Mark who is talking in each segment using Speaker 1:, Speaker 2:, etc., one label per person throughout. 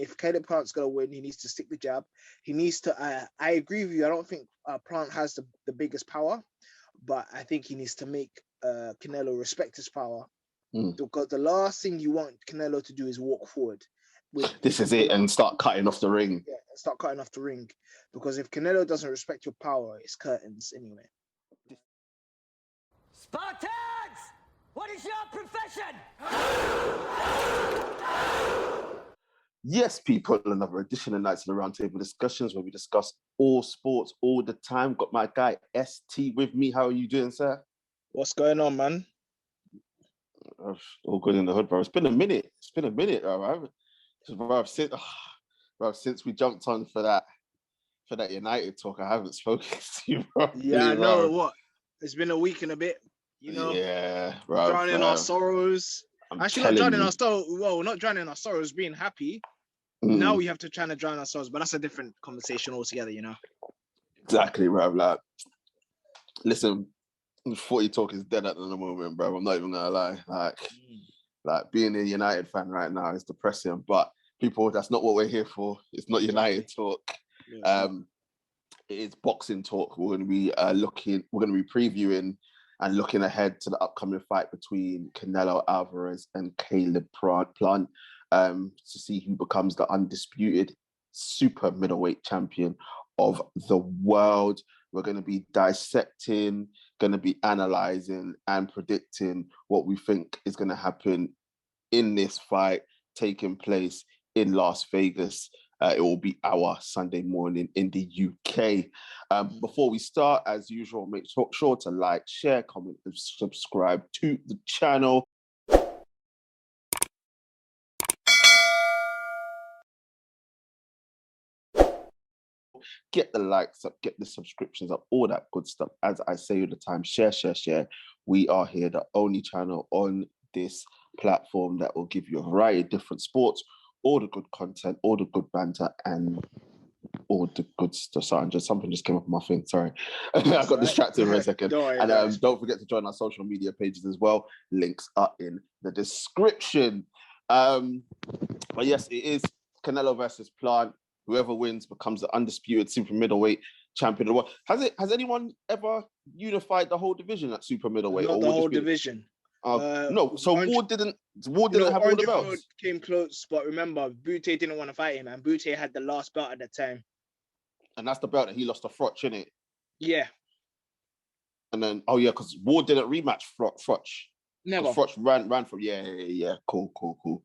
Speaker 1: if Caleb Plant's gonna win, he needs to stick the jab. He needs to. I agree with you. I don't think Plant has the biggest power, but I think he needs to make Canelo respect his power. Because the last thing you want Canelo to do is walk forward.
Speaker 2: This is it, and start cutting off the ring.
Speaker 1: Yeah, start cutting off the ring. Because if Canelo doesn't respect your power, it's curtains anyway.
Speaker 3: Spartans! What is your profession?
Speaker 2: Yes, people, another edition of Knightz and the Roundtable Discussions where we discuss all sports all the time. Got my guy ST with me. How are you doing, sir?
Speaker 1: What's going on, man?
Speaker 2: All good in the hood, bro. It's been a minute, all right? Since we jumped on for that United talk, I haven't spoken to you, bro.
Speaker 1: Yeah, I know. What? It's been a week and a bit, you know.
Speaker 2: Yeah, bro.
Speaker 1: Drowning our sorrows. Actually, not drowning our sorrows. Well, not drowning our sorrows, being happy. Now we have to try to drown ourselves, but that's a different conversation altogether, you know.
Speaker 2: Exactly, bro. Like, listen, 40 talk is dead at the moment, bro. I'm not even gonna lie. Like being a United fan right now is depressing, but people, that's not what we're here for. It's not United talk. Yeah, it is boxing talk. We're going to be previewing and looking ahead to the upcoming fight between Canelo Alvarez and Caleb Plant to see who becomes the undisputed super middleweight champion of the world. We're going to be dissecting, going to be analysing and predicting what we think is going to happen in this fight taking place in Las Vegas. It will be our Sunday morning in the UK. Before we start, as usual, make sure to like, share, comment, and subscribe to the channel. Get the likes up, get the subscriptions up, all that good stuff. As I say all the time, share. We are here, the only channel on this platform that will give you a variety of different sports, all the good content, all the good banter, and all the good stuff. Sorry, something just came up on my thing. Sorry. I got distracted for a second. Don't forget to join our social media pages as well. Links are in the description. But yes, it is Canelo versus Plant. Whoever wins becomes the undisputed super middleweight champion of the world. Has anyone ever unified the whole division at super middleweight?
Speaker 1: Not the whole division.
Speaker 2: No, so Ward didn't have all the belts.
Speaker 1: Came close, but remember, Butte didn't want to fight him, and Butte had the last belt at the time.
Speaker 2: And that's the belt that he lost to Froch, innit?
Speaker 1: Yeah.
Speaker 2: And then, because Ward didn't rematch Froch.
Speaker 1: Never.
Speaker 2: Froch ran from, cool.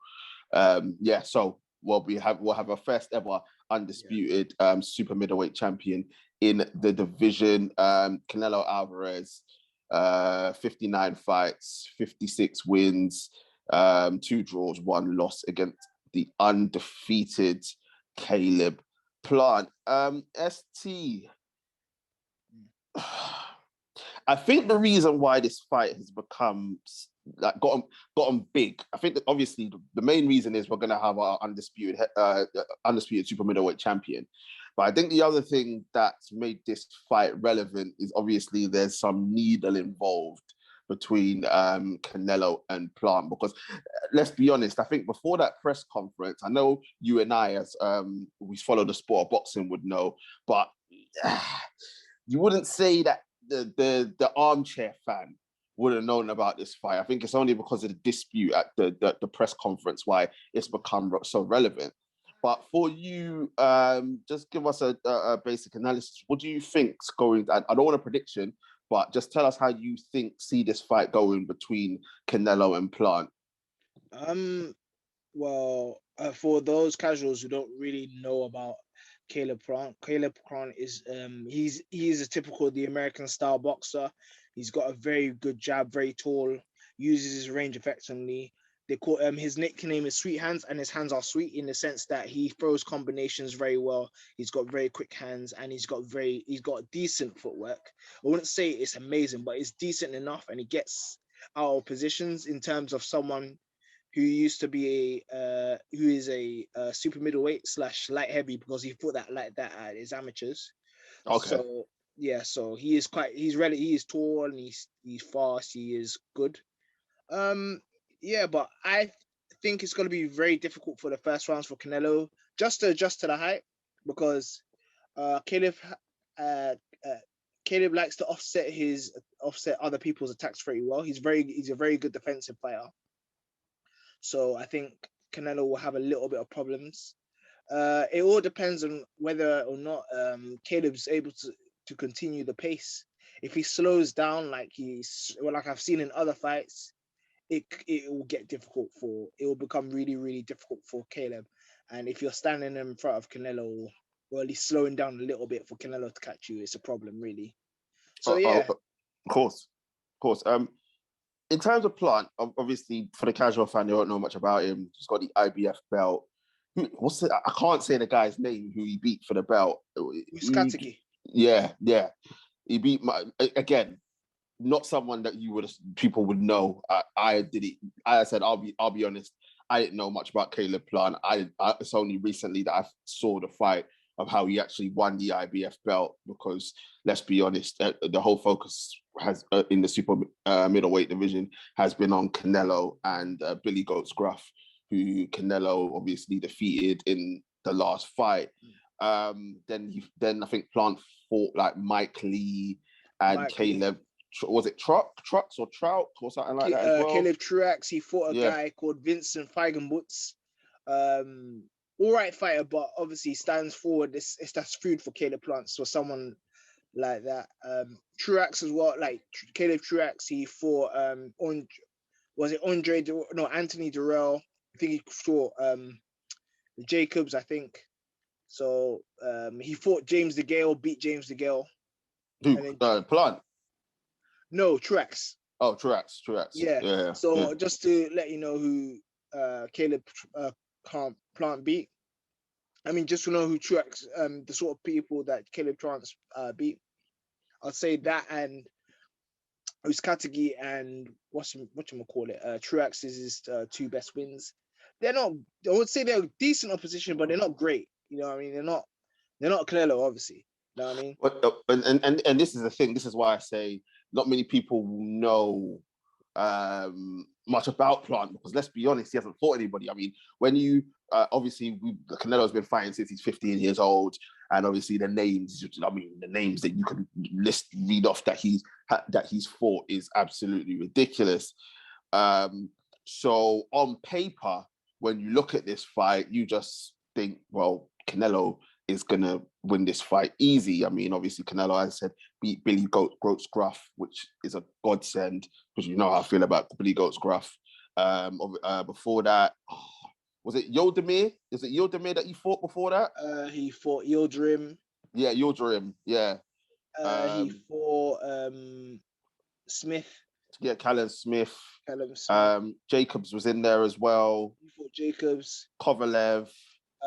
Speaker 2: So we'll have our first ever undisputed super middleweight champion in the division. Canelo Alvarez, 59 fights, 56 wins, 2 draws, 1 loss against the undefeated Caleb Plant. ST, I think the reason why this fight has become like gotten big, I think that obviously the main reason is we're going to have our undisputed super middleweight champion. But I think the other thing that's made this fight relevant is obviously there's some needle involved between Canelo and Plant, because let's be honest, I think before that press conference, I know you and I, as we follow the sport of boxing, would know, but you wouldn't say that the armchair fan would have known about this fight. I think it's only because of the dispute at the press conference why it's become so relevant. But for you, just give us a basic analysis. What do you think's going? I don't want a prediction, but just tell us how you see this fight going between Canelo and Plant.
Speaker 1: Well, for those casuals who don't really know about Caleb Plant is he's a typical the American style boxer. He's got a very good jab, very tall, uses his range effectively. They call his nickname is Sweet Hands, and his hands are sweet in the sense that he throws combinations very well. He's got very quick hands, and he's got decent footwork. I wouldn't say it's amazing, but it's decent enough, and he gets out of positions in terms of someone who used to be who is a super middleweight / light heavy, because he fought that like that at his amateurs.
Speaker 2: Okay.
Speaker 1: So yeah, so he is tall, and he's fast. He is good. Yeah, but I think it's going to be very difficult for the first rounds for Canelo, just to adjust to the hype, because Caleb uh, uh, Caleb likes to offset other people's attacks very well. He's a very good defensive player. So I think Canelo will have a little bit of problems. It all depends on whether or not Caleb's able to continue the pace. If he slows down like I've seen in other fights, it will get difficult it will become really, really difficult for Caleb. And if you're standing in front of Canelo, or at least slowing down a little bit for Canelo to catch you, it's a problem, really. So yeah.
Speaker 2: Of course. In terms of Plant, obviously for the casual fan, they don't know much about him. He's got the IBF belt. I can't say the guy's name who he beat for the belt.
Speaker 1: Skatiki.
Speaker 2: Yeah. He beat again, not someone that people would know. I did it. I said, I'll be honest. I didn't know much about Caleb Plant. It's only recently that I saw the fight of how he actually won the IBF belt, because let's be honest, the whole focus has in the super middleweight division has been on Canelo and Billy Goat Scruff, who Canelo obviously defeated in the last fight. Then I think Plant fought like Mike Lee and Caleb. Was it Trucks or Trout or something like that as well?
Speaker 1: Caleb Truax. He fought a guy called Vincent Feigenbutz. All right fighter, but obviously stands forward. That's food for Caleb Plant. So someone like that. Truax as well, like Caleb Truax. He fought Anthony Durrell. I think he fought Jacobs, I think. So he fought James DeGale, beat James DeGale.
Speaker 2: Who? Plant?
Speaker 1: No, Truax.
Speaker 2: Oh, Truax. Yeah.
Speaker 1: So just to let you know who Caleb Plant beat. I mean, just to know who Truax, the sort of people that Caleb Plant beat. I'll say that, and Uskatagi and Truax is his two best wins. They're not. I would say they're decent opposition, but they're not great. You know what I mean? They're not Canelo, obviously. You know what I mean?
Speaker 2: But, and this is the thing. This is why I say not many people know much about Plant, because let's be honest, he hasn't fought anybody. I mean, when you obviously Canelo's been fighting since he's 15 years old, and obviously the names that you can read off that he's fought is absolutely ridiculous. So on paper, when you look at this fight, you just think, well, Canelo is gonna win this fight easy. I mean, obviously Canelo, as I said, beat Billy Goat Scruff, which is a godsend, because you know how I feel about Billy Goat Scruff. Before that, was it Yildirim? Is it Yildirim that he fought before that?
Speaker 1: He fought Yildirim.
Speaker 2: Yeah, Yildirim. Yeah.
Speaker 1: He fought Smith.
Speaker 2: Yeah, Callum Smith. Jacobs was in there as well.
Speaker 1: He fought Jacobs.
Speaker 2: Kovalev.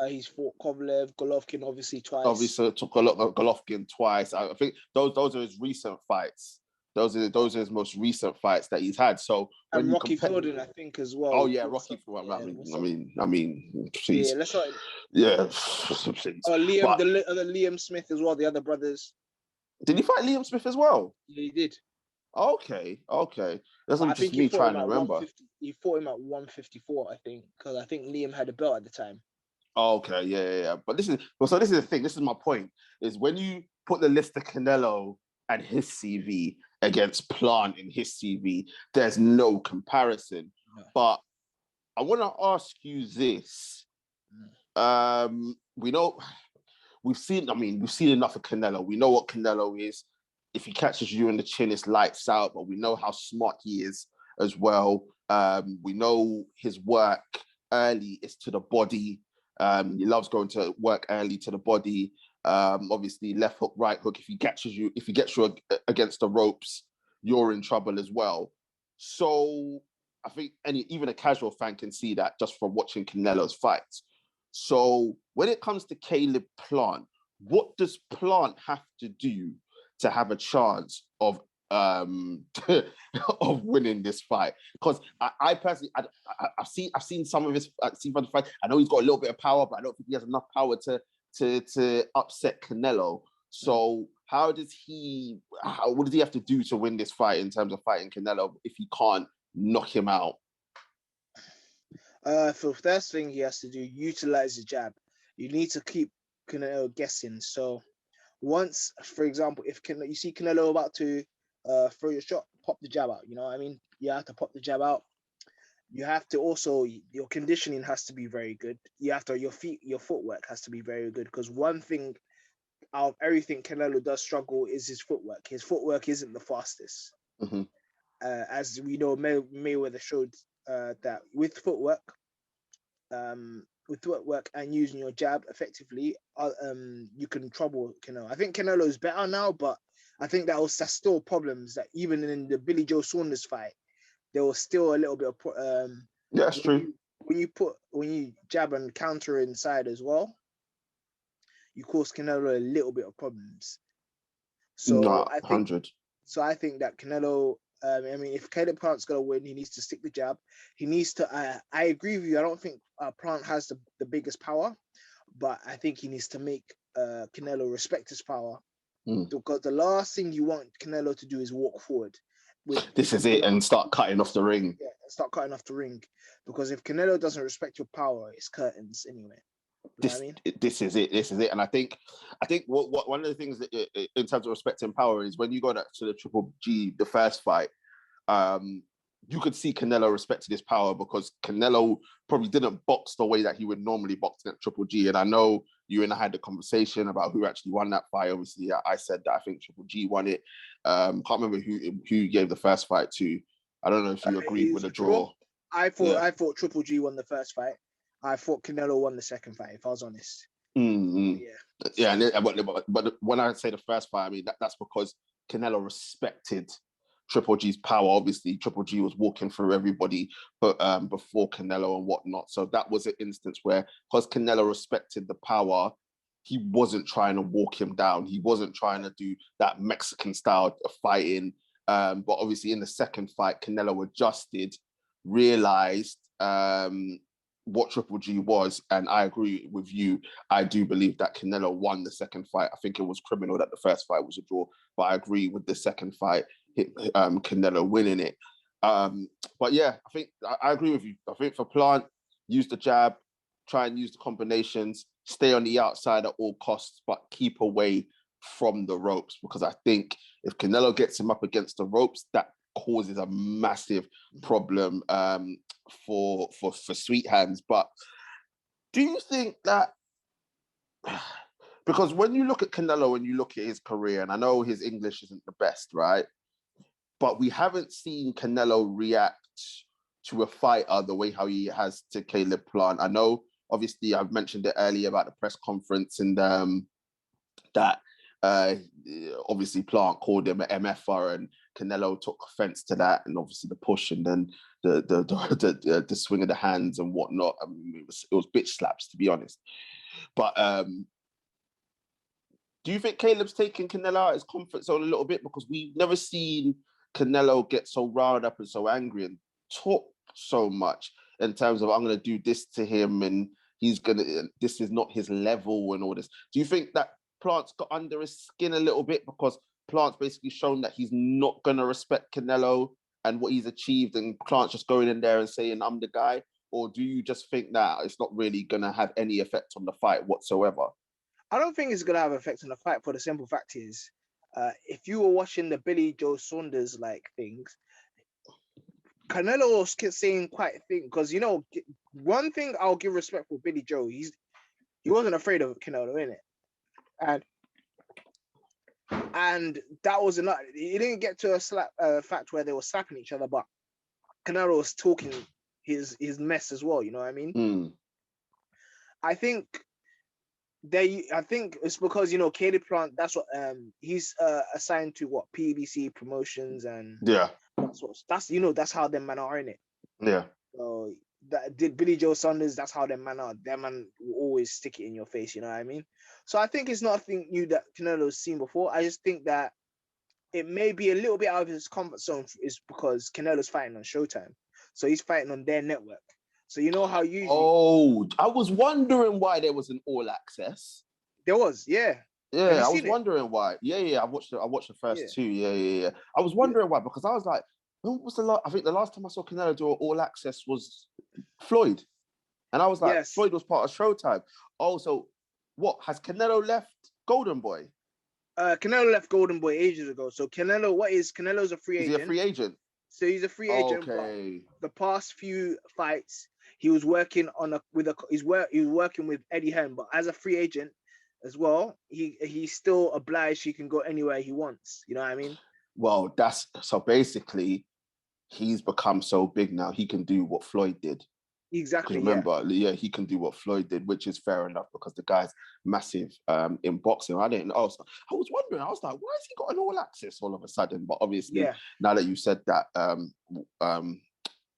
Speaker 1: He's fought Kovalev, Golovkin obviously twice.
Speaker 2: Obviously took a lot of Golovkin twice. I think those are his recent fights. Those are his most recent fights that he's had. So
Speaker 1: and Rocky Fielding, I think, as well.
Speaker 2: Oh yeah, Rocky Fielding. I mean, please.
Speaker 1: Yeah, let's not.
Speaker 2: Yeah.
Speaker 1: Liam, the other Liam Smith as well. The other brothers.
Speaker 2: Did he fight Liam Smith as well?
Speaker 1: Yeah, he did.
Speaker 2: Okay. That's not just me trying to remember.
Speaker 1: He fought him at 154, I think, because I think Liam had a belt at the time.
Speaker 2: Okay, yeah. But this is the thing. This is my point. Is when you put the list of Canelo and his CV against Plant in his CV, there's no comparison. No. But I want to ask you this. We've seen enough of Canelo. We know what Canelo is. If he catches you in the chin, it's lights out. But we know how smart he is as well. We know his work early is to the body. He loves going to work early to the body. Obviously, left hook, right hook. If he gets you against the ropes, you're in trouble as well. So I think even a casual fan can see that just from watching Canelo's fights. So when it comes to Caleb Plant, what does Plant have to do to have a chance of winning this fight? Because I personally, I've seen some of his fights. I know he's got a little bit of power, but I don't think he has enough power to upset Canelo. So what does he have to do to win this fight in terms of fighting Canelo if he can't knock him out?
Speaker 1: For the first thing he has to do, utilize the jab. You need to keep Canelo guessing. So once, for example, if you see Canelo about to throw your shot, pop the jab out. You know what I mean? You have to pop the jab out. You have to also, your conditioning has to be very good. You have to, your footwork has to be very good, because one thing out of everything Canelo does struggle is his footwork. His footwork isn't the fastest.
Speaker 2: Mm-hmm.
Speaker 1: As we know, Mayweather showed that with footwork and using your jab effectively, you can trouble Canelo. I think Canelo is better now, but I think that's still problems that even in the Billy Joe Saunders fight, there was still a little bit of
Speaker 2: Yeah, that's true.
Speaker 1: When you jab and counter inside as well, you cause Canelo a little bit of problems. So
Speaker 2: No, 100.
Speaker 1: I think that Canelo, I mean, if Caleb Plant's gonna win, he needs to stick the jab. He needs to. I agree with you. I don't think Plant has the biggest power, but I think he needs to make Canelo respect his power, because the last thing you want Canelo to do is walk forward.
Speaker 2: This is it, and start cutting off the ring.
Speaker 1: Yeah, start cutting off the ring, because if Canelo doesn't respect your power, it's curtains anyway. You know what I mean?
Speaker 2: This is it, and I think what one of the things that in terms of respecting power is when you go to the Triple G, the first fight, you could see Canelo respected his power, because Canelo probably didn't box the way that he would normally box at Triple G. And I know you and I had the conversation about who actually won that fight. Obviously, I said that I think Triple G won it. Can't remember who you gave the first fight to. I don't know if you agreed with the draw.
Speaker 1: I thought Triple G won the first fight. I thought Canelo won the second fight, if I was honest.
Speaker 2: Mm-hmm. Yeah. But when I say the first fight, I mean that's because Canelo respected Triple G's power. Obviously, Triple G was walking through everybody, but before Canelo and whatnot. So that was an instance where, because Canelo respected the power, he wasn't trying to walk him down. He wasn't trying to do that Mexican style of fighting. But obviously, in the second fight, Canelo adjusted, realized what Triple G was, and I agree with you. I do believe that Canelo won the second fight. I think it was criminal that the first fight was a draw, but I agree with the second fight, Canelo winning it. But yeah, I think I agree with you. I think for Plant, use the jab, try and use the combinations, stay on the outside at all costs, but keep away from the ropes, because I think if Canelo gets him up against the ropes, that causes a massive problem for Sweet Hands. But do you think that, because when you look at Canelo and you look at his career, and I know his English isn't the best, right? But we haven't seen Canelo react to a fighter the way how he has to Caleb Plant. I know, obviously, I've mentioned it earlier about the press conference, and that obviously Plant called him an MFer, and Canelo took offense to that, and obviously the push, and then the swing of the hands and whatnot. I mean, it was bitch slaps, to be honest. But do you think Caleb's taking Canelo out his comfort zone a little bit, because we've never seen Canelo get so riled up and so angry and talk so much in terms of, I'm going to do this to him, and this is not his level and all this. Do you think that Plant's got under his skin a little bit, because Plant's basically shown that he's not going to respect Canelo and what he's achieved, and Plant's just going in there and saying, I'm the guy? Or do you just think that it's not really going to have any effect on the fight whatsoever?
Speaker 1: I don't think it's going to have effect on the fight, for the simple fact is, if you were watching the Billy Joe Saunders like things, Canelo was saying quite a thing, because one thing I'll give respect for Billy Joe, he wasn't afraid of Canelo, innit? And that was enough. He didn't get to a fact where they were slapping each other, but Canelo was talking his mess as well. You know what I mean? I think it's because Caleb Plant. That's what he's assigned to, what, PBC promotions, and that's how them man are, in it.
Speaker 2: Yeah.
Speaker 1: So that did Billy Joe Saunders. That's how them man are. Them man will always stick it in your face. You know what I mean? So I think it's not a thing new that Canelo's seen before. I just think that it may be a little bit out of his comfort zone, is because Canelo's fighting on Showtime, so he's fighting on their network. So you know how usually.
Speaker 2: Oh, I was wondering why there was an all access.
Speaker 1: There was, yeah.
Speaker 2: Yeah, I was wondering why. Yeah. I watched the first two. Yeah. I was wondering why, because I was like, when was the last? I think the last time I saw Canelo do all access was Floyd, and I was like, Floyd was part of Showtime. Oh, so what has Canelo left Golden Boy?
Speaker 1: Canelo left Golden Boy ages ago. So Canelo's a free
Speaker 2: Is he a
Speaker 1: agent.
Speaker 2: free agent?
Speaker 1: So he's a free agent,
Speaker 2: Okay.
Speaker 1: but the past few fights he was working on he was working with Eddie Hearn, but as a free agent as well, he's still obliged. He can go anywhere he wants. You know what I mean?
Speaker 2: Well, that's so basically he's become so big now he can do what Floyd did. Because
Speaker 1: Exactly.
Speaker 2: remember, yeah, he can do what Floyd did, which is fair enough because the guy's massive in boxing. I didn't know. I was wondering. I was like, why has he got an all access all of a sudden? But obviously,
Speaker 1: Yeah.
Speaker 2: now that you said that,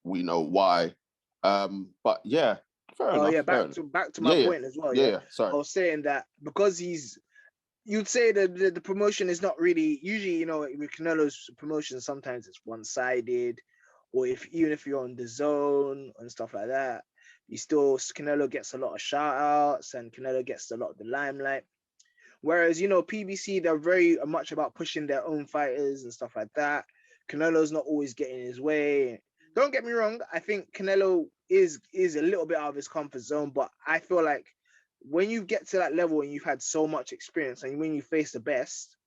Speaker 2: we know why. But yeah, fair enough.
Speaker 1: Yeah.
Speaker 2: Fair
Speaker 1: Back to my point as well.
Speaker 2: Yeah. Sorry.
Speaker 1: I was saying that because you'd say that the promotion is not really usually, you know, with Canelo's promotion, sometimes it's one-sided, or even if you're on the zone and stuff like that, Canelo gets a lot of shout outs and Canelo gets a lot of the limelight. Whereas, you know, PBC, they're very much about pushing their own fighters and stuff like that. Canelo's not always getting his way. Don't get me wrong, I think Canelo is a little bit out of his comfort zone, but I feel like when you get to that level and you've had so much experience and when you face the best,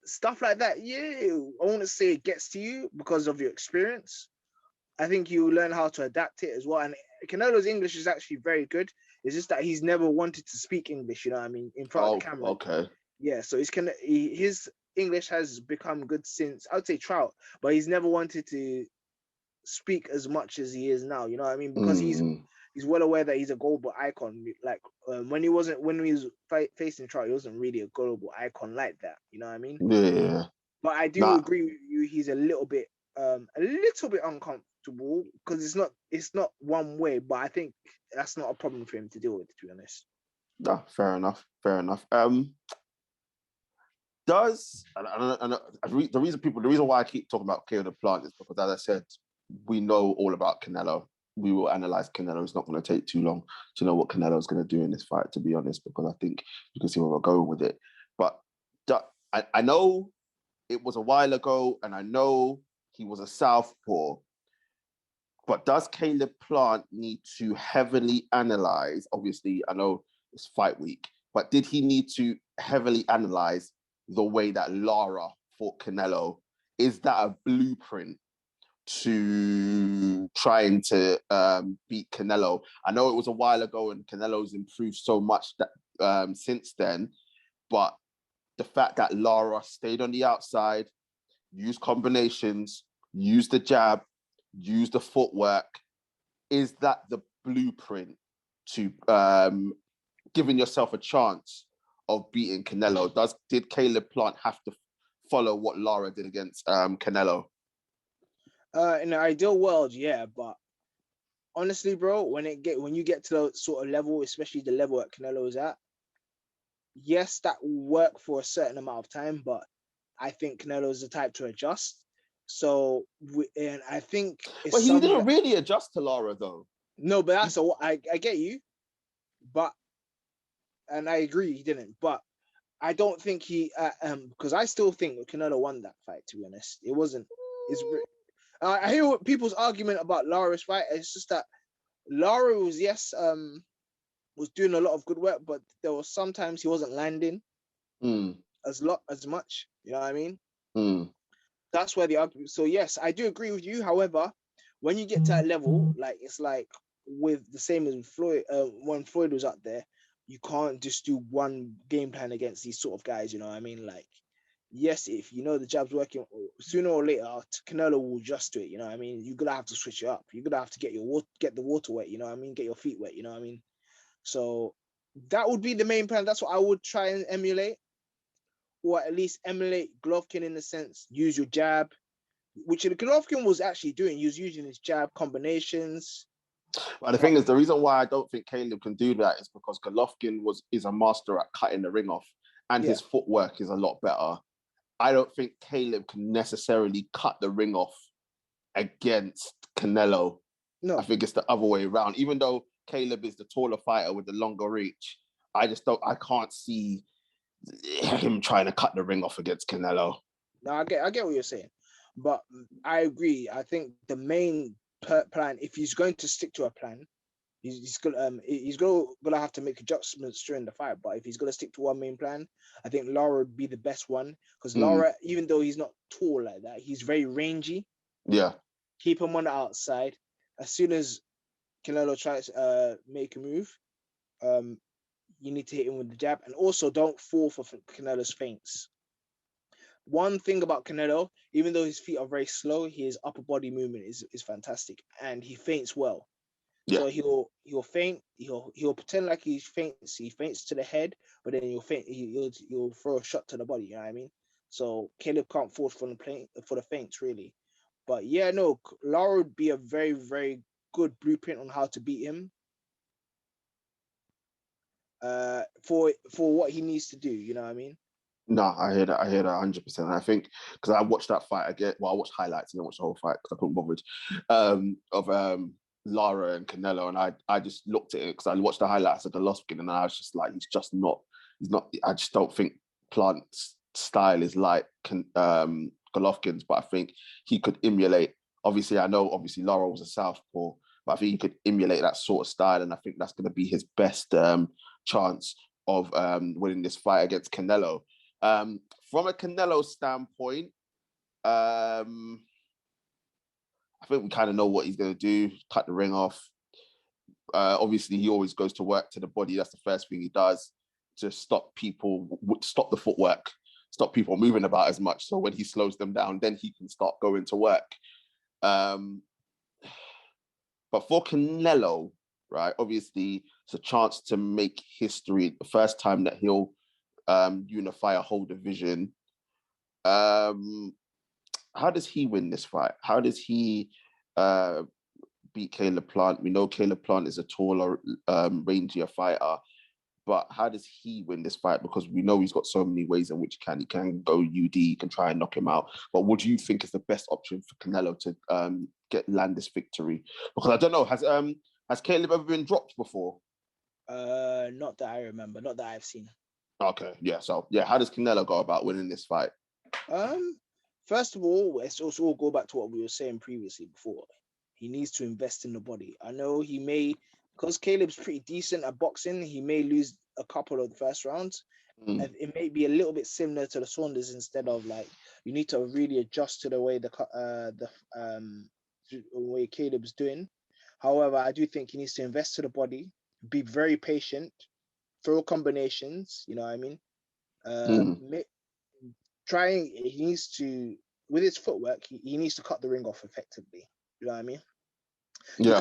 Speaker 1: stuff like that, yeah, I want to say it gets to you because of your experience. I think you learn how to adapt it as well. And Canelo's English is actually very good. It's just that he's never wanted to speak English, you know what I mean, in front of the camera.
Speaker 2: Okay.
Speaker 1: Yeah, so his English has become good since, I would say, Trout, but he's never wanted to speak as much as he is now, you know what I mean? Because he's well aware that he's a global icon. Like when he was facing Trout, he wasn't really a global icon like that, you know what I mean?
Speaker 2: Yeah.
Speaker 1: But I do agree with you. He's a little bit uncomfortable because it's not one way. But I think that's not a problem for him to deal with, to be honest.
Speaker 2: No, fair enough. The reason why I keep talking about KO the Plant is because, as I said, we know all about Canelo. We will analyze Canelo. It's not going to take too long to know what Canelo is going to do in this fight, to be honest, because I think you can see where we're going with it. But I know it was a while ago, and I know he was a southpaw. But does Caleb Plant need to heavily analyze? Obviously, I know it's fight week, but did he need to heavily analyze the way that Lara fought Canelo? Is that a blueprint to trying to beat Canelo? I know it was a while ago and Canelo's improved so much that since then, but the fact that Lara stayed on the outside, used combinations, used the jab, used the footwork, is that the blueprint to giving yourself a chance of beating Canelo? Did Caleb Plant have to follow what Lara did against Canelo?
Speaker 1: In the ideal world, yeah, but honestly, bro, when you get to the sort of level, especially the level that Canelo is at, yes, that will work for a certain amount of time, but I think Canelo is the type to adjust. So, and I think
Speaker 2: he didn't really adjust to Lara, though.
Speaker 1: No, but I get you, and I agree he didn't, but I don't think he because I still think Canelo won that fight. To be honest, it wasn't. I hear people's argument about Lara's fight. It's just that Lara was doing a lot of good work, but there was sometimes he wasn't landing as much. You know what I mean? That's where the argument. So yes, I do agree with you. However, when you get to that level, like it's like with the same as Floyd, when Floyd was up there, you can't just do one game plan against these sort of guys. You know what I mean? Like, yes, if you know the jab's working, sooner or later, Canelo will adjust to it. You know what I mean? You're gonna have to switch it up. You're gonna have to get the water wet. You know what I mean? Get your feet wet. You know what I mean? So that would be the main plan. That's what I would try and emulate, or at least emulate Golovkin in the sense, use your jab, which Golovkin was actually doing. He was using his jab combinations.
Speaker 2: Well, the thing is, the reason why I don't think Caleb can do that is because Golovkin is a master at cutting the ring off, and his footwork is a lot better. I don't think Caleb can necessarily cut the ring off against Canelo. No, I think it's the other way around. Even though Caleb is the taller fighter with the longer reach, I can't see him trying to cut the ring off against Canelo.
Speaker 1: No, I get what you're saying, but I agree. I think the main plan, if he's going to stick to a plan, He's gonna have to make adjustments during the fight. But if he's gonna stick to one main plan, I think Lara would be the best one because Lara, even though he's not tall like that, he's very rangy.
Speaker 2: Yeah.
Speaker 1: Keep him on the outside. As soon as Canelo tries to make a move, you need to hit him with the jab, and also don't fall for Canelo's feints. One thing about Canelo, even though his feet are very slow, his upper body movement is fantastic, and he feints well.
Speaker 2: Yeah.
Speaker 1: So he'll feint, he'll pretend like he feints to the head, but then he'll throw a shot to the body. You know what I mean? So Caleb can't fall for the feints really. But yeah, no, Lara would be a very, very good blueprint on how to beat him. For what he needs to do, you know what I mean?
Speaker 2: No, I hear that. I hear that 100%. I think because I watched that fight again. Well, I watched highlights and I watched the whole fight because I couldn't bother of Lara and Canelo, and I just looked at it because I watched the highlights of Golovkin, and I was just like, he's not. I just don't think Plant's style is like Golovkin's, but I think he could emulate. Obviously, Lara was a southpaw, but I think he could emulate that sort of style, and I think that's going to be his best chance of winning this fight against Canelo. From a Canelo standpoint, I think we kind of know what he's going to do, cut the ring off. Obviously, he always goes to work to the body. That's the first thing he does to stop the footwork, stop people moving about as much. So when he slows them down, then he can start going to work. But for Canelo, right, obviously, it's a chance to make history. The first time that he'll unify a whole division. How does he win this fight? How does he beat Caleb Plant? We know Caleb Plant is a taller, rangier fighter, but how does he win this fight? Because we know he's got so many ways in which he can go UD, he can try and knock him out. But what do you think is the best option for Canelo to land this victory? Because I don't know, has Caleb ever been dropped before?
Speaker 1: Not that I remember, not that I've seen.
Speaker 2: Okay, yeah. So yeah, how does Canelo go about winning this fight?
Speaker 1: First of all, let's also all go back to what we were saying previously before. He needs to invest in the body. I know he may, because Caleb's pretty decent at boxing, he may lose a couple of the first rounds. And it may be a little bit similar to the Saunders, instead of like, you need to really adjust to the way the way Caleb's doing. However, I do think he needs to invest to the body, be very patient, throw combinations, you know what I mean? He needs to, with his footwork, he needs to cut the ring off effectively. You know what I mean? Yeah.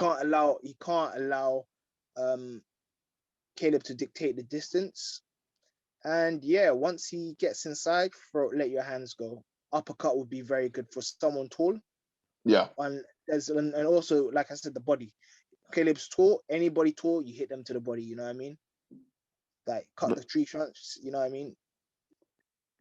Speaker 1: He can't allow Caleb to dictate the distance. And yeah, once he gets inside, let your hands go. Uppercut would be very good for someone tall.
Speaker 2: Yeah.
Speaker 1: And also, like I said, the body. Caleb's tall. Anybody tall, you hit them to the body. You know what I mean? Like cut the tree trunks. You know what I mean?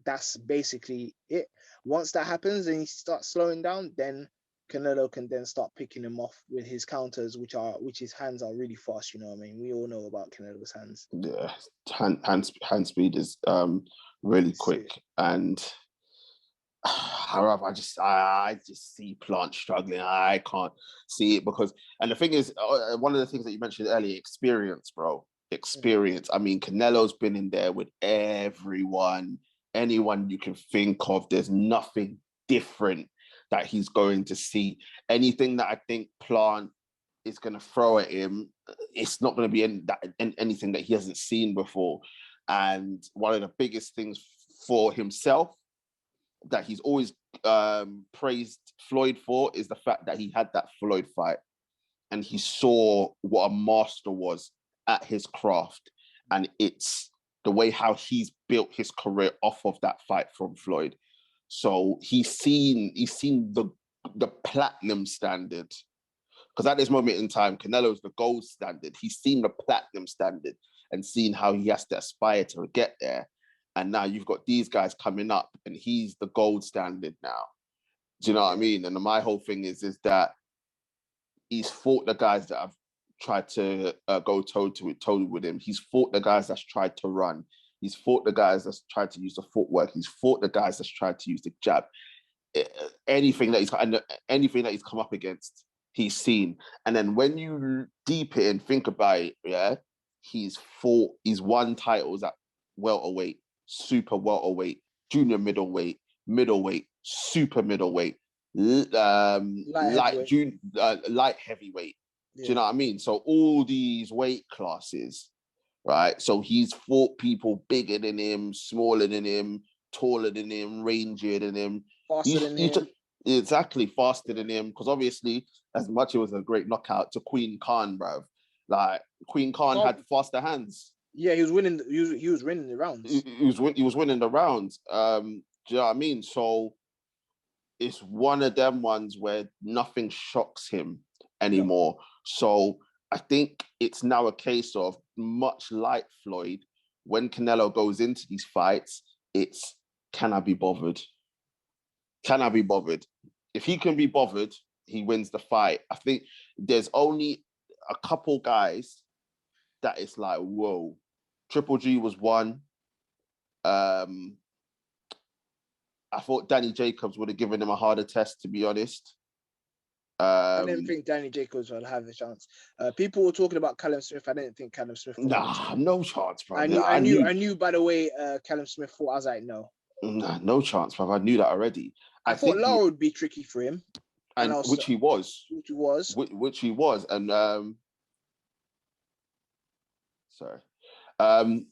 Speaker 1: That's basically it. Once that happens and he starts slowing down, then Canelo can then start picking him off with his counters, which his hands are really fast. You know what I mean? We all know about Canelo's hands.
Speaker 2: Yeah, hand speed is really quick, and however, I just see Plant struggling. I can't see it because, and the thing is, one of the things that you mentioned earlier, experience, bro. Experience. I mean, Canelo's been in there with anyone you can think of. There's nothing different that he's going to see. Anything that I think Plant is going to throw at him, it's not going to be anything that he hasn't seen before. And one of the biggest things for himself that he's always praised Floyd for is the fact that he had that Floyd fight and he saw what a master was at his craft. And it's the way how he's built his career off of that fight from Floyd. So he's seen the platinum standard. Because at this moment in time, Canelo's the gold standard. He's seen the platinum standard and seen how he has to aspire to get there. And now you've got these guys coming up and he's the gold standard now. Do you know what I mean? And my whole thing is that he's fought the guys that have tried to go toe with him. He's fought the guys that's tried to run. He's fought the guys that's tried to use the footwork. He's fought the guys that's tried to use the jab. Anything that he's come up against, he's seen. And then when you deep it and think about it, yeah, he's won titles at welterweight, super welterweight, junior middleweight, super middleweight, light heavyweight.
Speaker 1: Yeah.
Speaker 2: Do you know what I mean? So all these weight classes, right? So he's fought people bigger than him, smaller than him, taller than him, rangier than him.
Speaker 1: Faster than him.
Speaker 2: Exactly, faster than him. Because obviously, as much it was a great knockout to Queen Khan, bruv. Like Queen Khan had faster hands.
Speaker 1: Yeah, he was winning. He was winning the rounds.
Speaker 2: He was winning the rounds. Do you know what I mean? So it's one of them ones where nothing shocks him anymore. No. So I think it's now a case of, much like Floyd, when Canelo goes into these fights, it's, can I be bothered? Can I be bothered? If he can be bothered, he wins the fight. I think there's only a couple guys that it's like, whoa. Triple G was one. I thought Danny Jacobs would have given him a harder test, to be honest.
Speaker 1: I didn't think Danny Jacobs would have a chance. People were talking about Callum Smith. I didn't think Callum Smith would have a chance.
Speaker 2: No chance, bro.
Speaker 1: I knew by the way Callum Smith fought. I was like, no.
Speaker 2: Nah, no chance, bro. I knew that already.
Speaker 1: I thought Lara would be tricky for him.
Speaker 2: And which he was.
Speaker 1: Which he
Speaker 2: And
Speaker 1: was.
Speaker 2: sorry. The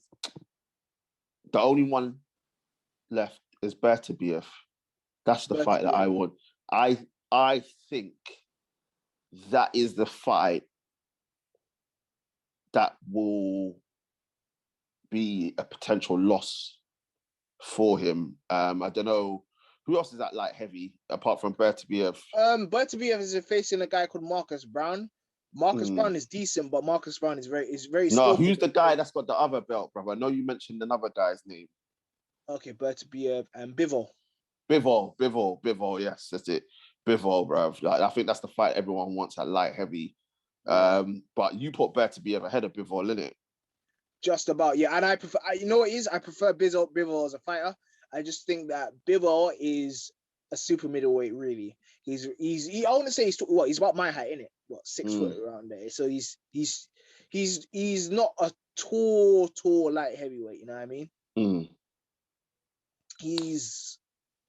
Speaker 2: only one left is Bertabiev. That's the fight that I want. I think that is the fight that will be a potential loss for him. I don't know who else is that light heavy apart from Bertabiev.
Speaker 1: Bertabiev is facing a guy called Marcus Brown. Marcus Brown is decent, but Marcus Brown is very
Speaker 2: No, skillful. Who's the guy that's got the other belt, brother? I know you mentioned another guy's name.
Speaker 1: Okay, Bertabiev and Bivol.
Speaker 2: Bivol, yes, that's it. Bivol, bruv. Like, I think that's the fight everyone wants at light heavy. But you put Bertabiev ahead of Bivol, innit?
Speaker 1: Just about, yeah. And I prefer, you know what it is? I prefer Bivol as a fighter. I just think that Bivol is a super middleweight, really. I want to say he's about my height, innit? 6 foot around there. So he's not a tall light heavyweight, you know what I mean? He's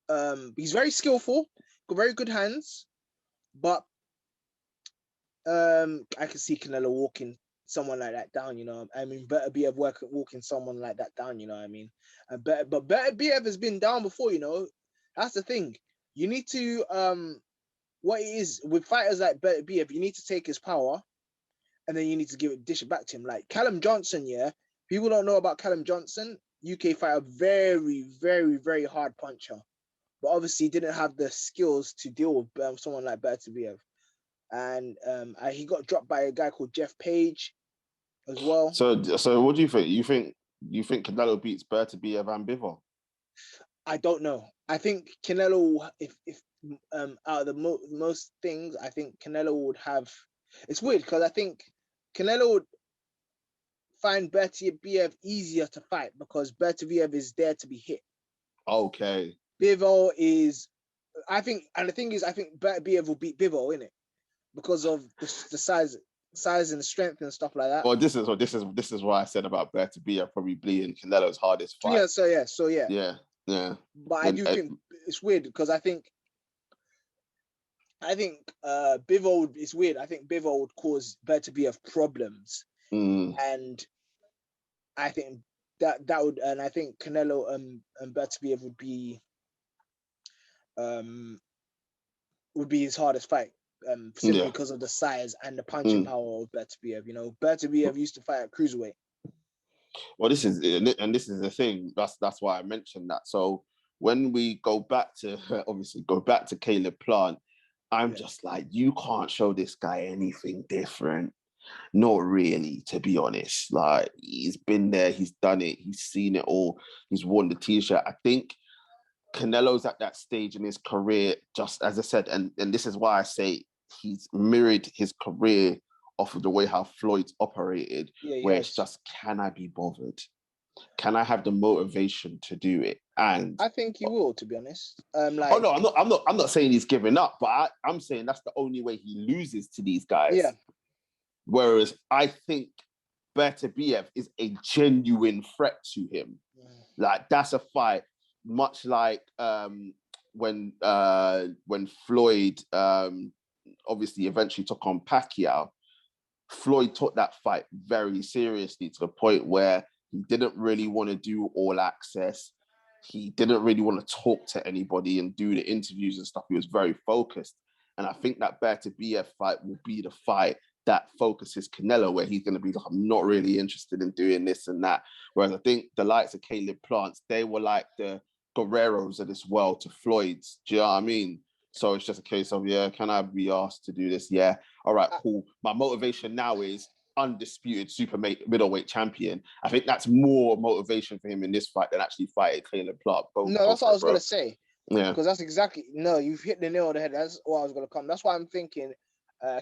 Speaker 1: very skillful, got very good hands, but I can see Canelo walking someone like that down, you know. I mean, Bertabiev walking someone like that down, you know what I mean? But Bertabiev has been down before, you know. That's the thing. You need to what it is with fighters like Bertabiev, you need to take his power and then you need to dish it back to him. Like Callum Johnson, yeah. People don't know about Callum Johnson. UK fighter, very, very, very hard puncher, but obviously didn't have the skills to deal with someone like Bertabiev. And he got dropped by a guy called Jeff Page as well.
Speaker 2: So what do you think? You think Canelo beats Bertabiev and Bivol?
Speaker 1: I don't know. I think Canelo, if out of the most things, I think Canelo would have. It's weird because I think Canelo would find Bertabiev easier to fight because Bertabiev is there to be hit.
Speaker 2: Okay.
Speaker 1: Bivol is, I think, and the thing is, I think Bertabiev will beat Bivol, innit? Because of the size and the strength and stuff like that.
Speaker 2: Well, this is what I said about Bertabiev probably being Canelo's hardest fight.
Speaker 1: Yeah.
Speaker 2: Yeah.
Speaker 1: But I do think it's weird because I think Bivol is weird. I think Bivol would cause Bertabiev problems, and I think that would, and I think Canelo and Bertabiev would be his hardest fight. Simply because of the size and the punching power of Bertabiev. You know, Bertabiev used to fight at cruiserweight.
Speaker 2: Well, this is the thing. That's why I mentioned that. So when we go back to Caleb Plant, I'm just like, you can't show this guy anything different. Not really, to be honest. Like, he's been there, he's done it, he's seen it all, he's worn the t-shirt. I think Canelo's at that stage in his career, just as I said, and this is why I say he's mirrored his career off of the way how Floyd's operated, where it's just, can I be bothered? can I have the motivation to do it? And
Speaker 1: I think he will, to be honest.
Speaker 2: oh no, I'm not saying he's giving up, but I'm saying that's the only way he loses to these guys.
Speaker 1: Yeah.
Speaker 2: Whereas I think Bertabiev is a genuine threat to him. Like that's a fight, much like when Floyd obviously eventually took on Pacquiao. Floyd took that fight very seriously to the point where he didn't really want to do all access. He didn't really want to talk to anybody and do the interviews and stuff. He was very focused. And I think that Bertabiev fight will be the fight that focuses Canelo, where he's going to be like, I'm not really interested in doing this and that. Whereas I think the likes of Caleb Plants, they were like the Guerreros of this world to Floyd's. Do you know what I mean? So it's just a case of, yeah, can I be asked to do this? Yeah. All right, cool. My motivation now is undisputed super middleweight champion. I think that's more motivation for him in this fight than actually fighting Caleb Plant.
Speaker 1: No, that's what I was going to say.
Speaker 2: Yeah.
Speaker 1: Because that's exactly, no, you've hit the nail on the head. That's what I was going to come. That's why I'm thinking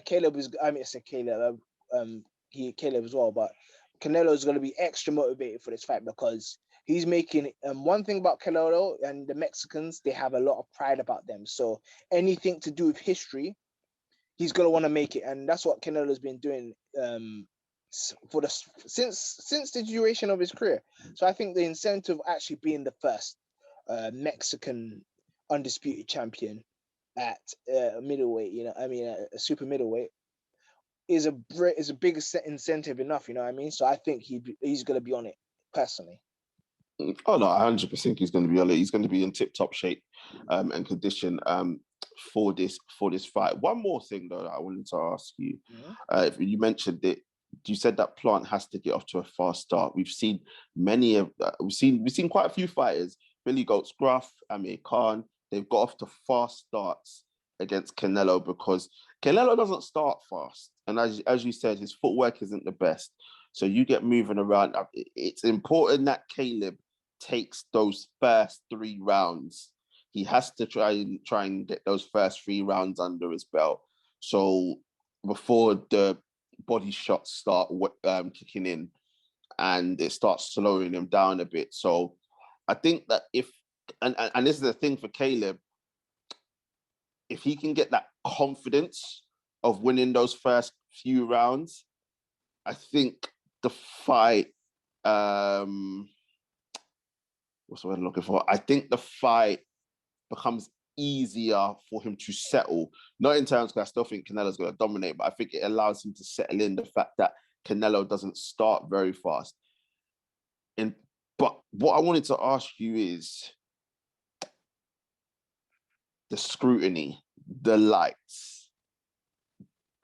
Speaker 1: Caleb is, I mean, it's a Caleb, Caleb as well, but Canelo is going to be extra motivated for this fight because he's making, one thing about Canelo and the Mexicans, they have a lot of pride about them. So anything to do with history, he's going to want to make it. And that's what Canelo's been doing for since the duration of his career. So I think the incentive of actually being the first Mexican undisputed champion at middleweight, a super middleweight, is a big incentive enough, you know what I mean? So I think he's going to be on it personally.
Speaker 2: Oh no, 100% he's going to be on it. He's going to be in tip-top shape and condition for this fight. One more thing though that I wanted to ask you. You mentioned it. You said that Plant has to get off to a fast start. We've seen we've seen quite a few fighters. Billy Goats Gruff, Amir Khan, they've got off to fast starts against Canelo because Canelo doesn't start fast. And as you said, his footwork isn't the best. So you get moving around. It's important that Caleb takes those first 3 rounds. He has to try and get those first 3 rounds under his belt. So before the body shots start kicking in and it starts slowing him down a bit. So I think that and this is the thing for Caleb, if he can get that confidence of winning those first few rounds, I think the fight, what's the word I'm looking for? I think the fight becomes easier for him to settle. Not in terms, because I still think Canelo's going to dominate, but I think it allows him to settle in the fact that Canelo doesn't start very fast. But what I wanted to ask you is the scrutiny, the lights,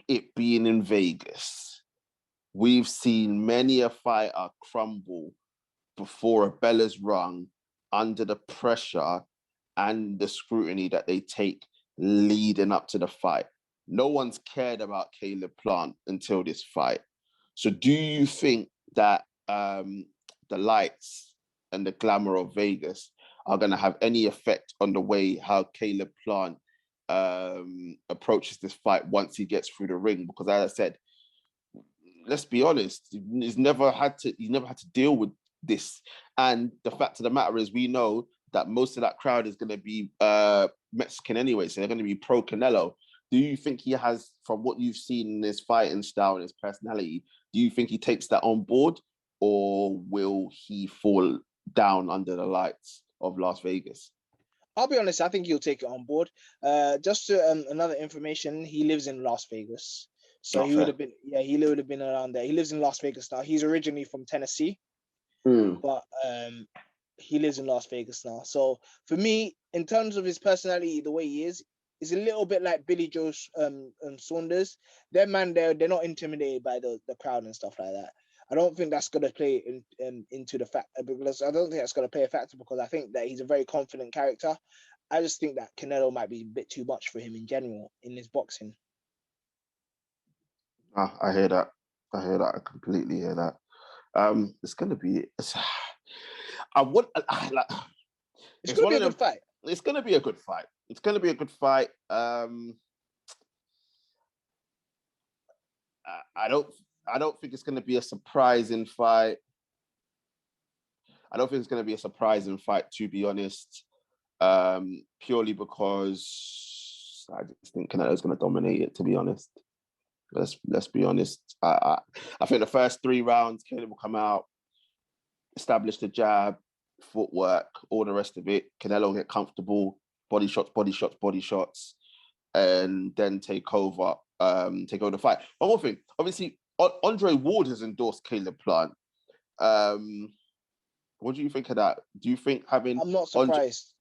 Speaker 2: it being in Vegas. We've seen many a fighter crumble before a bell is rung under the pressure and the scrutiny that they take leading up to the fight. No one's cared about Caleb Plant until this fight. So do you think that the lights and the glamour of Vegas are going to have any effect on the way how Caleb Plant approaches this fight once he gets through the ring? Because as I said, let's be honest, he's never had to deal with this. And the fact of the matter is, we know that most of that crowd is going to be Mexican anyway, so they're going to be pro Canelo. Do you think he has, from what you've seen in his fighting style and his personality, do you think he takes that on board, or will he fall down under the lights of Las Vegas?
Speaker 1: I'll be honest, I think he'll take it on board. Just to, another information, he lives in Las Vegas. So he would have been around there. He lives in Las Vegas now. He's originally from Tennessee, but he lives in Las Vegas now. So for me, in terms of his personality, the way he is a little bit like Billy Joe Saunders. They're not intimidated by the crowd and stuff like that. I don't think that's going to play into the fact, because I don't think that's going to play a factor, because I think that he's a very confident character. I just think that Canelo might be a bit too much for him in general in his boxing.
Speaker 2: I hear that. I completely hear that. It's going to be. It's going to be a good fight. It's going to be a good fight. It's going to be a good fight. I don't think it's going to be a surprising fight. I don't think it's going to be a surprising fight, to be honest, purely because I just think Canelo's going to dominate it, to be honest. Let's be honest. I think the first 3 rounds, Caleb will come out, establish the jab, footwork, all the rest of it. Canelo will get comfortable, body shots, and then take over the fight. One more thing, obviously, Andre Ward has endorsed Caleb Plant. What do you think of that? Do you think having?
Speaker 1: I'm not surprised.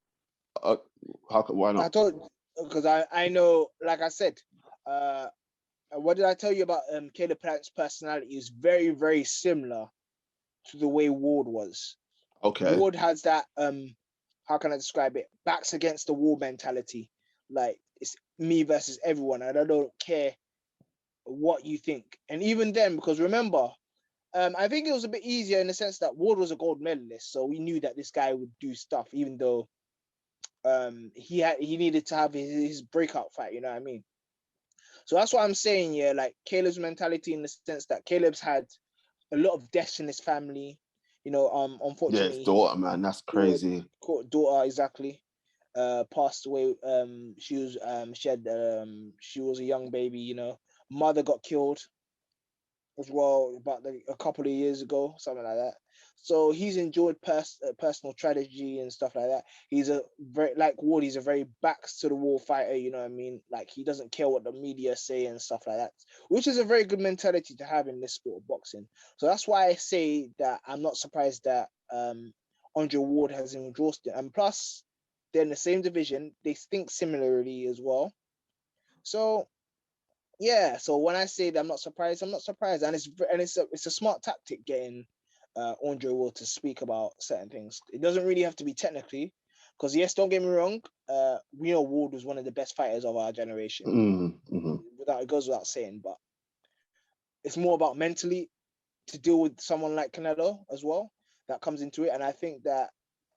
Speaker 2: Why not?
Speaker 1: I told, because I know, like I said, what did I tell you about Caleb Plant's personality is very, very similar to the way Ward was.
Speaker 2: Okay.
Speaker 1: Ward has that how can I describe it? Backs against the wall mentality. Like, it's me versus everyone, and I don't care what you think. And even then, because remember, I think it was a bit easier in the sense that Ward was a gold medalist, so we knew that this guy would do stuff, even though he needed to have his breakout fight. You know what I mean? So that's what I'm saying. Yeah, like Caleb's mentality, in the sense that Caleb's had a lot of deaths in his family. You know, unfortunately,
Speaker 2: yeah, his daughter, man, that's crazy.
Speaker 1: Daughter, exactly. Passed away. She was a young baby. You know, mother got killed as well about a couple of years ago, something like that. So he's enjoyed personal tragedy and stuff like that. He's a very, like Ward, he's a very backs to the wall fighter, you know what I mean? Like, he doesn't care what the media say and stuff like that, which is a very good mentality to have in this sport of boxing. So that's why I say that I'm not surprised that Andre Ward has endorsed it. And plus, they're in the same division. They think similarly as well. So yeah, so when I say that I'm not surprised, and it's a smart tactic getting Andre Ward to speak about certain things. It doesn't really have to be technically, because yes, don't get me wrong, we know Ward was one of the best fighters of our generation. It goes without saying, but it's more about mentally to deal with someone like Canelo as well that comes into it. And I think that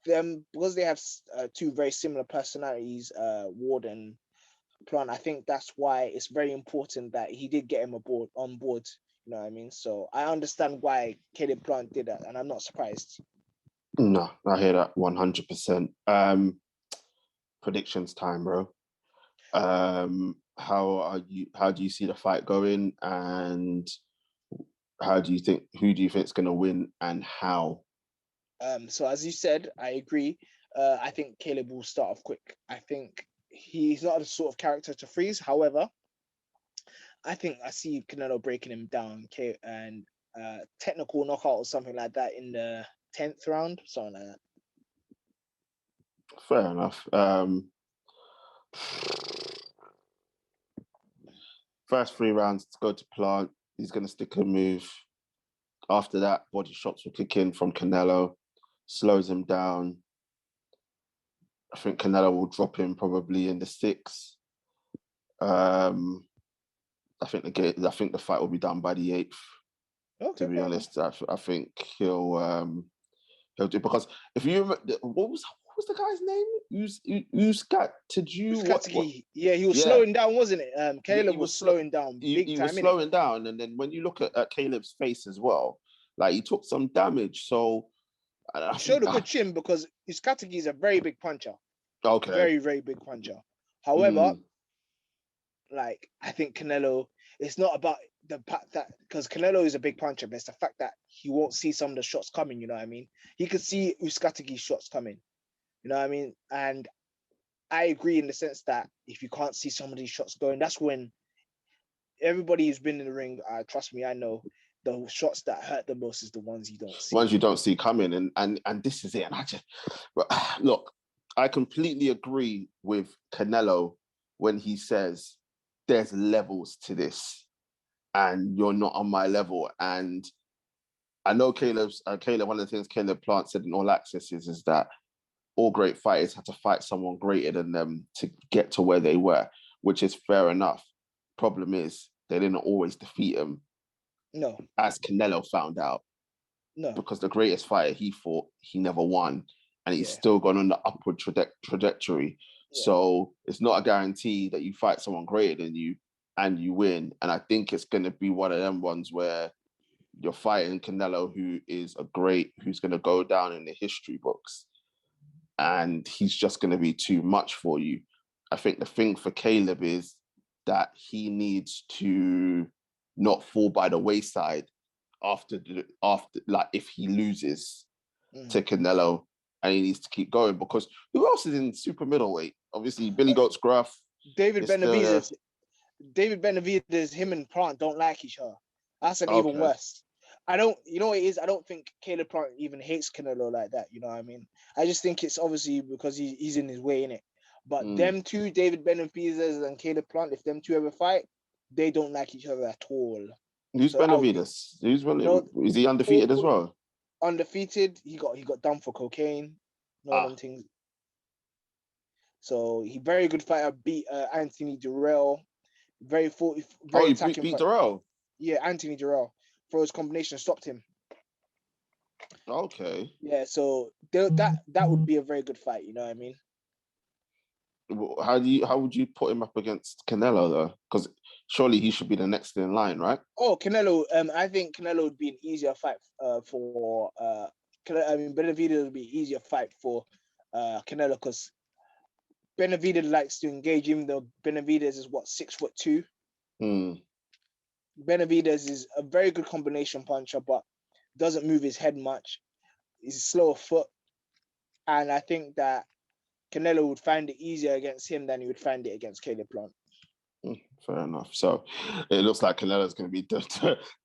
Speaker 1: them, because they have 2 very similar personalities, Ward and Plant, I think that's why it's very important that he did get him on board. You know what I mean? So I understand why Caleb Plant did that, and I'm not surprised.
Speaker 2: No, I hear that 100%. Predictions time, bro. How do you see the fight going, and who do you think is going to win, and how?
Speaker 1: So as you said, I agree. I think Caleb will start off quick. I think he's not the sort of character to freeze. However, I think I see Canelo breaking him down, and technical knockout or something like that in the 10th round, something like that.
Speaker 2: Fair enough. First 3 rounds to go to Plant. He's going to stick a move. After that, body shots will kick in from Canelo, slows him down. I think Canelo will drop him probably in the 6th. I think the fight will be done by the 8th. Okay, to be honest, I think he'll do, because if you remember, what was the guy's name?
Speaker 1: KOTRTD. Yeah, he was slowing down, wasn't it? Caleb was slowing down big time.
Speaker 2: He was slowing down, and then when you look at Caleb's face as well, like, he took some damage. So
Speaker 1: he showed a good chin, because KOTRTD is a very big puncher.
Speaker 2: Okay.
Speaker 1: Very, very big puncher. However, like, I think Canelo, it's not about the fact that, because Canelo is a big puncher, but it's the fact that he won't see some of the shots coming, you know what I mean? He could see KOTRTD's shots coming, you know what I mean? And I agree in the sense that if you can't see some of these shots going, that's when everybody who's been in the ring, trust me, I know, the shots that hurt the most is the ones you don't see.
Speaker 2: Ones you don't see coming, and this is it. And I just, look, I completely agree with Canelo when he says there's levels to this, and you're not on my level. And I know Caleb, one of the things Caleb Plant said in All Access is that all great fighters had to fight someone greater than them to get to where they were, which is fair enough. Problem is, they didn't always defeat him.
Speaker 1: No.
Speaker 2: As Canelo found out.
Speaker 1: No.
Speaker 2: Because the greatest fighter he fought, he never won. And he's still gone on the upward trajectory. Yeah. So it's not a guarantee that you fight someone greater than you and you win. And I think it's going to be one of them ones where you're fighting Canelo, who's going to go down in the history books, and he's just going to be too much for you. I think the thing for Caleb is that he needs to not fall by the wayside after like if he loses to Canelo, and he needs to keep going, because who else is in super middleweight? Obviously, Billy Goat Scruff.
Speaker 1: David Benavidez. David Benavidez, him and Plant don't like each other. That's even worse. You know what it is? I don't think Caleb Plant even hates Canelo like that. You know what I mean? I just think it's obviously because he's in his way, innit? But them two, David Benavidez and Caleb Plant, if them two ever fight, they don't like each other at all.
Speaker 2: Who's Benavidez? Is he undefeated as well?
Speaker 1: Undefeated. He got done for cocaine. Them things. So he very good fighter. Beat Anthony Durrell. Very attacking.
Speaker 2: Beat Durrell.
Speaker 1: Yeah, Anthony Durrell. For his combination, stopped him.
Speaker 2: Okay.
Speaker 1: Yeah, so that would be a very good fight. You know what I mean?
Speaker 2: How would you put him up against Canelo though? Because surely he should be the next in line, right?
Speaker 1: Oh, Canelo. I think Canelo would be an easier fight for. Benavidez would be an easier fight for Canelo, because Benavidez likes to engage, even though Benavidez is 6'2". Benavidez is a very good combination puncher, but doesn't move his head much. He's a slower foot, and I think that Canelo would find it easier against him than he would find it against Caleb Plant.
Speaker 2: Fair enough. So it looks like Canelo's going to be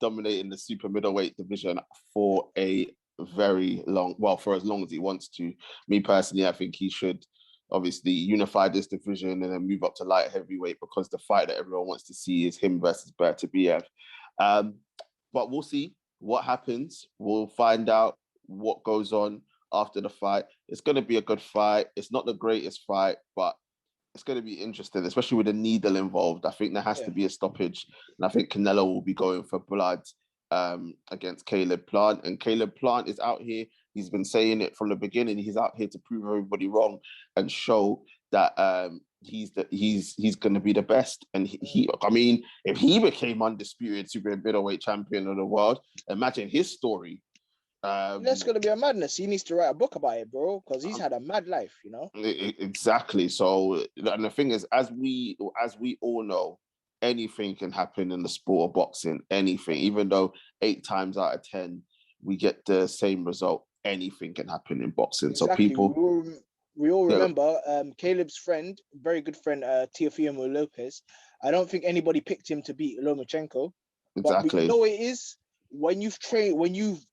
Speaker 2: dominating the super middleweight division for a very long, for as long as he wants to. Me personally, I think he should obviously unify this division and then move up to light heavyweight, because the fight that everyone wants to see is him versus Bertabiev. But we'll see what happens. We'll find out what goes on after the fight. It's going to be a good fight. It's not the greatest fight, but it's going to be interesting, especially with the needle involved. I think there has to be a stoppage, and I think Canelo will be going for blood against Caleb Plant. And Caleb Plant is out here. He's been saying it from the beginning. He's out here to prove everybody wrong and show that he's going to be the best. And I mean, if he became undisputed super middleweight champion of the world, imagine his story.
Speaker 1: That's going to be a madness. He needs to write a book about it, bro, because he's had a mad life, you know?
Speaker 2: Exactly. So, and the thing is, as we all know, anything can happen in the sport of boxing, anything. Even though 8 times out of 10, we get the same result, anything can happen in boxing.
Speaker 1: Exactly.
Speaker 2: So people...
Speaker 1: We all remember Caleb's friend, very good friend, Teofimo Lopez. I don't think anybody picked him to beat Lomachenko.
Speaker 2: Exactly.
Speaker 1: But you know what it is? When you've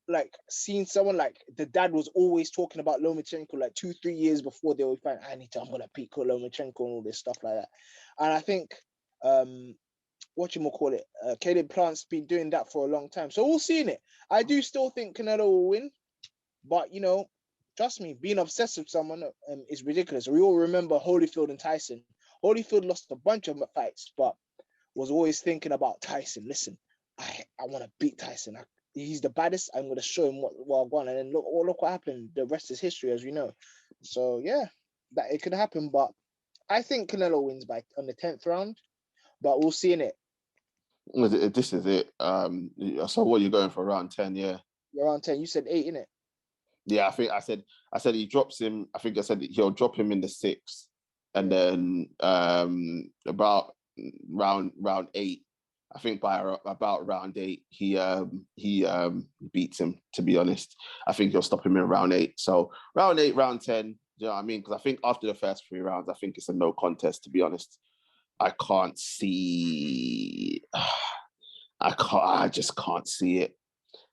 Speaker 1: like seen someone, like the dad was always talking about Lomachenko like 2-3 years before they would find, I'm gonna beat Lomachenko and all this stuff like that. And I think Caleb Plant's been doing that for a long time. So we'll see in it. I do still think Canelo will win, but you know, trust me, being obsessed with someone is ridiculous. We all remember Holyfield and Tyson. Holyfield lost a bunch of fights, but was always thinking about Tyson. Listen, I want to beat Tyson. He's the baddest. I'm going to show him what I want. And then look what happened. The rest is history, as we know. So yeah, that it could happen. But I think Canelo wins on the 10th round. But we'll see in it.
Speaker 2: This is it. So what, you're going for round 10? Yeah.
Speaker 1: You're around 10. You said 8, innit?
Speaker 2: Yeah, I think I said he drops him. I think I said he'll drop him in the 6th, and then about round 8. I think by about round 8, he beats him. To be honest, I think he'll stop him in round 8. So round 8, round 10. You know what I mean? Because I think after the first 3 rounds, I think it's a no contest. To be honest, I can't see. I just can't see it.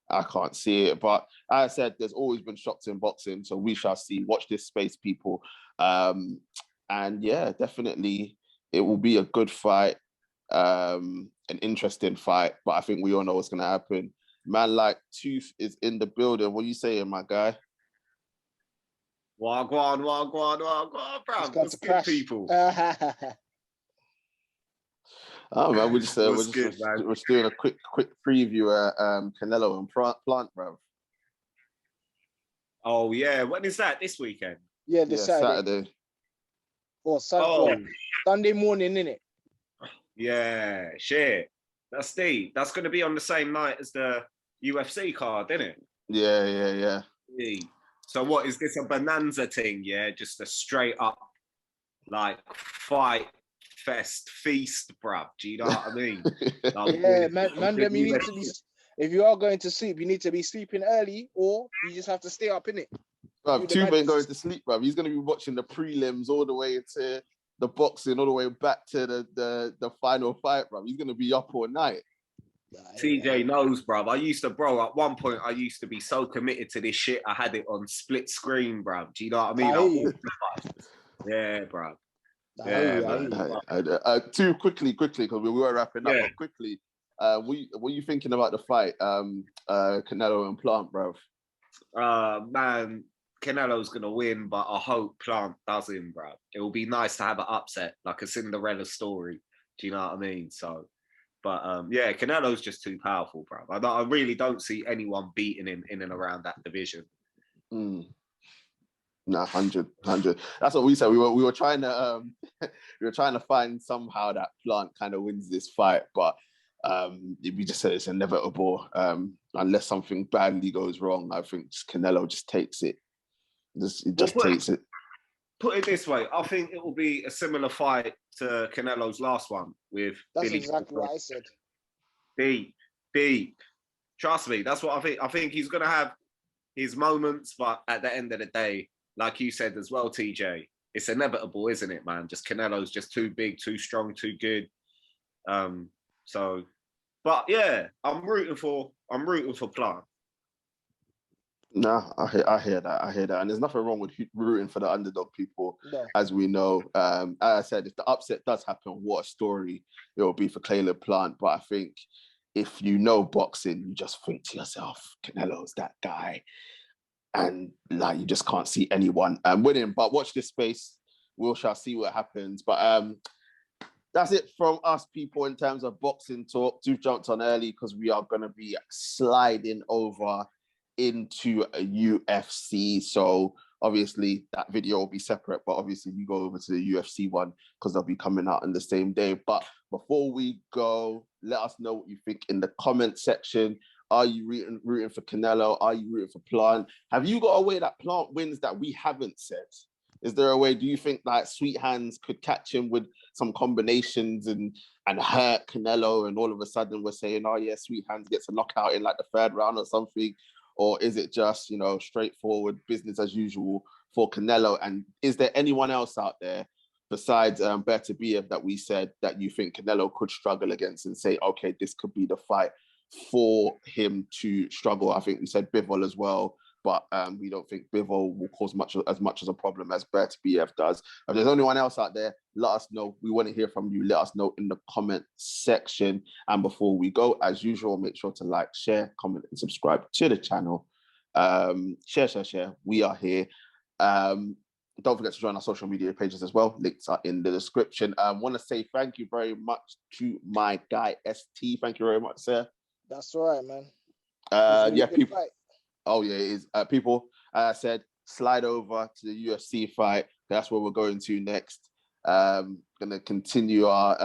Speaker 2: I can't see it. But as I said, there's always been shocks in boxing, so we shall see. Watch this space, people. And yeah, definitely, it will be a good fight, an interesting fight. But I think we all know what's going to happen. Man like Tooth is in the building. What are you saying, my guy?
Speaker 4: Wagwan, bro. What's good, people?
Speaker 2: Oh man, we're just doing a quick preview at Canelo and Plant, bro.
Speaker 4: Oh yeah, when is that? This weekend?
Speaker 1: Yeah, Saturday. Or Sunday morning, innit?
Speaker 4: Yeah, shit. That's going to be on the same night as the UFC card, isn't it?
Speaker 2: Yeah.
Speaker 4: So what is this, a bonanza thing? Yeah, just a straight up like fight fest feast, bruv. Do you know what I mean?
Speaker 1: Yeah, man. Them you need to be. If you are going to sleep, you need to be sleeping early, or you just have to stay up in it.
Speaker 2: Bruv, Tube ain't going to sleep, bruv. He's gonna be watching the prelims all the way to the boxing, all the way back to the final fight, bruv. He's gonna be up all night.
Speaker 4: TJ knows, bruv. At one point, I used to be so committed to this shit. I had it on split screen, bruv. Do you know what I mean? Yeah, bruv.
Speaker 2: Yeah, too quickly, because we were wrapping up. But quickly, what are you thinking about the fight, Canelo and Plant, bruv?
Speaker 4: Man, Canelo's gonna win, but I hope Plant doesn't, bruv. It will be nice to have an upset, like a Cinderella story. Do you know what I mean? So. But yeah, Canelo's just too powerful, bro. I really don't see anyone beating him in and around that division.
Speaker 2: Nah, 100. That's what we said. We were trying to find somehow that Plant kind of wins this fight, but we just said it's inevitable. Unless something badly goes wrong, I think Canelo just takes it. Takes it.
Speaker 4: Put it this way, I think it will be a similar fight to Canelo's last one with
Speaker 1: That's
Speaker 4: Billy.
Speaker 1: Exactly what I said.
Speaker 4: Deep. Trust me, that's what I think. I think he's going to have his moments, but at the end of the day, like you said as well, TJ, it's inevitable, isn't it, man? Just Canelo's just too big, too strong, too good. But yeah, I'm rooting for Plant.
Speaker 2: No, I hear that, and there's nothing wrong with rooting for the underdog people, as we know. As I said, if the upset does happen, what a story it will be for Caleb Plant. But I think if you know boxing, you just think to yourself, Canelo's that guy, and like you just can't see anyone winning. But watch this space; we shall see what happens. But that's it from us, people, in terms of boxing talk. Do jumped on early because we are going to be sliding over into a UFC. So obviously that video will be separate, but obviously you go over to the UFC one because they'll be coming out on the same day. But before we go, let us know what you think in the comment section. Are you rooting for Canelo? Are you rooting for Plant? Have you got a way that Plant wins that we haven't said? Is there a way, do you think that Sweet Hands could catch him with some combinations and hurt Canelo, and all of a sudden we're saying, oh yeah, Sweet Hands gets a knockout in like the third round or something? Or is it just, straightforward business as usual for Canelo? And is there anyone else out there besides Beterbiev that we said that you think Canelo could struggle against and say, okay, this could be the fight for him to struggle? I think we said Bivol as well, but we don't think Bivol will cause as much as a problem as Beterbiev does. If there's anyone else out there, let us know. We want to hear from you. Let us know in the comment section. And before we go, as usual, make sure to like, share, comment, and subscribe to the channel. Share. We are here. Don't forget to join our social media pages as well. Links are in the description. Want to say thank you very much to my guy, ST. Thank you very much, sir.
Speaker 1: That's all right, man.
Speaker 2: People. Fight. Oh yeah, it is. People, as I said, slide over to the UFC fight. That's where we're going to next. Gonna continue our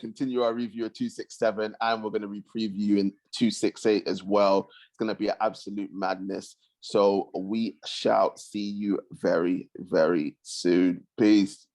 Speaker 2: continue our review of 267, and we're gonna be previewing 268 as well. It's gonna be an absolute madness. So we shall see you very, very soon. Peace.